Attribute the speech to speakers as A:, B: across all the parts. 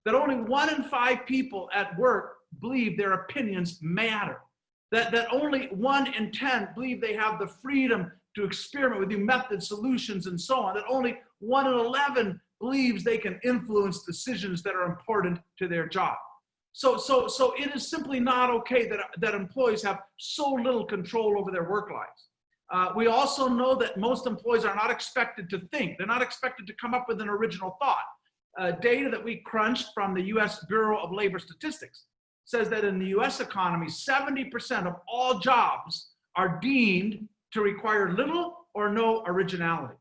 A: that only 1 in 5 people at work believe their opinions matter, that only 1 in 10 believe they have the freedom to experiment with new methods, solutions, and so on, that only 1 in 11 believes they can influence decisions that are important to their job. So it is simply not okay that employees have so little control over their work lives. We also know that most employees are not expected to think. They're not expected to come up with an original thought. Data that we crunched from the US Bureau of Labor Statistics says that in the US economy, 70% of all jobs are deemed to require little or no originality.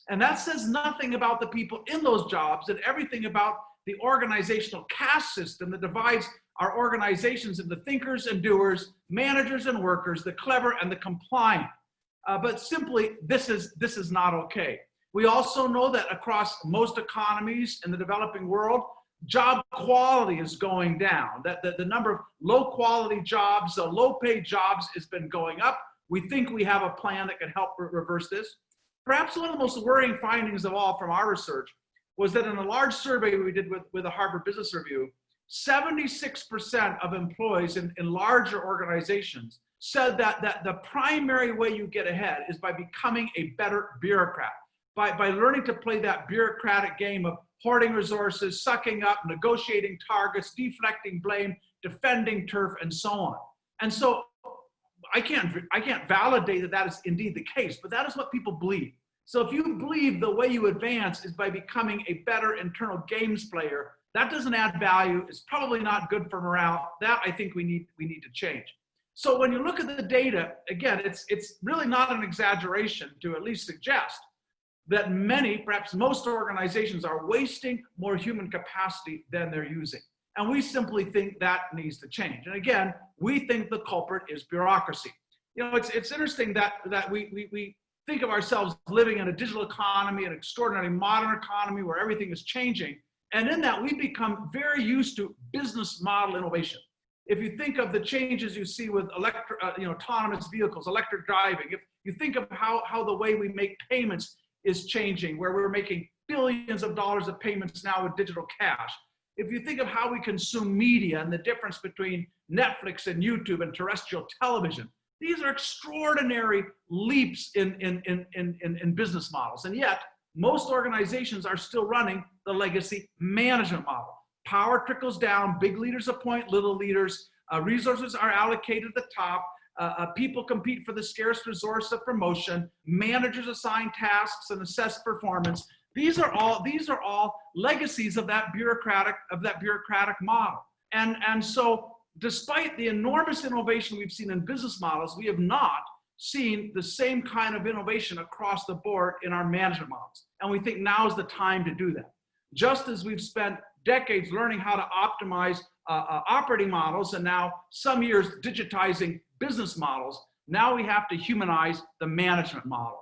A: And that says nothing about the people in those jobs and everything about the organizational caste system that divides our organizations into thinkers and doers, managers and workers, the clever and the compliant. But simply, this is not okay. We also know that across most economies in the developing world, job quality is going down, that the number of low quality jobs, low paid jobs has been going up. We think we have a plan that can help reverse this. Perhaps one of the most worrying findings of all from our research was that in a large survey we did with the Harvard Business Review, 76% of employees in larger organizations said that the primary way you get ahead is by becoming a better bureaucrat, by learning to play that bureaucratic game of hoarding resources, sucking up, negotiating targets, deflecting blame, defending turf, and so on. And so I can't validate that is indeed the case, but that is what people believe. So if you believe the way you advance is by becoming a better internal games player, that doesn't add value. It's probably not good for morale. That I think we need to change. So when you look at the data, again, it's really not an exaggeration to at least suggest that many, perhaps most organizations are wasting more human capacity than they're using. And we simply think that needs to change. And again, we think the culprit is bureaucracy. You know, it's interesting that we think of ourselves living in a digital economy, an extraordinarily modern economy where everything is changing. And in that, we become very used to business model innovation. If you think of the changes you see with autonomous vehicles, electric driving, if you think of how the way we make payments is changing, where we're making billions of dollars of payments now with digital cash. If you think of how we consume media and the difference between Netflix and YouTube and terrestrial television, these are extraordinary leaps in business models. And yet, most organizations are still running the legacy management model. Power trickles down, big leaders appoint little leaders, resources are allocated at the top, people compete for the scarce resource of promotion, managers assign tasks and assess performance. These are all legacies of that bureaucratic model. And so despite the enormous innovation we've seen in business models, we have not seen the same kind of innovation across the board in our management models. And we think now is the time to do that. Just as we've spent decades learning how to optimize operating models and now some years digitizing business models, now we have to humanize the management model.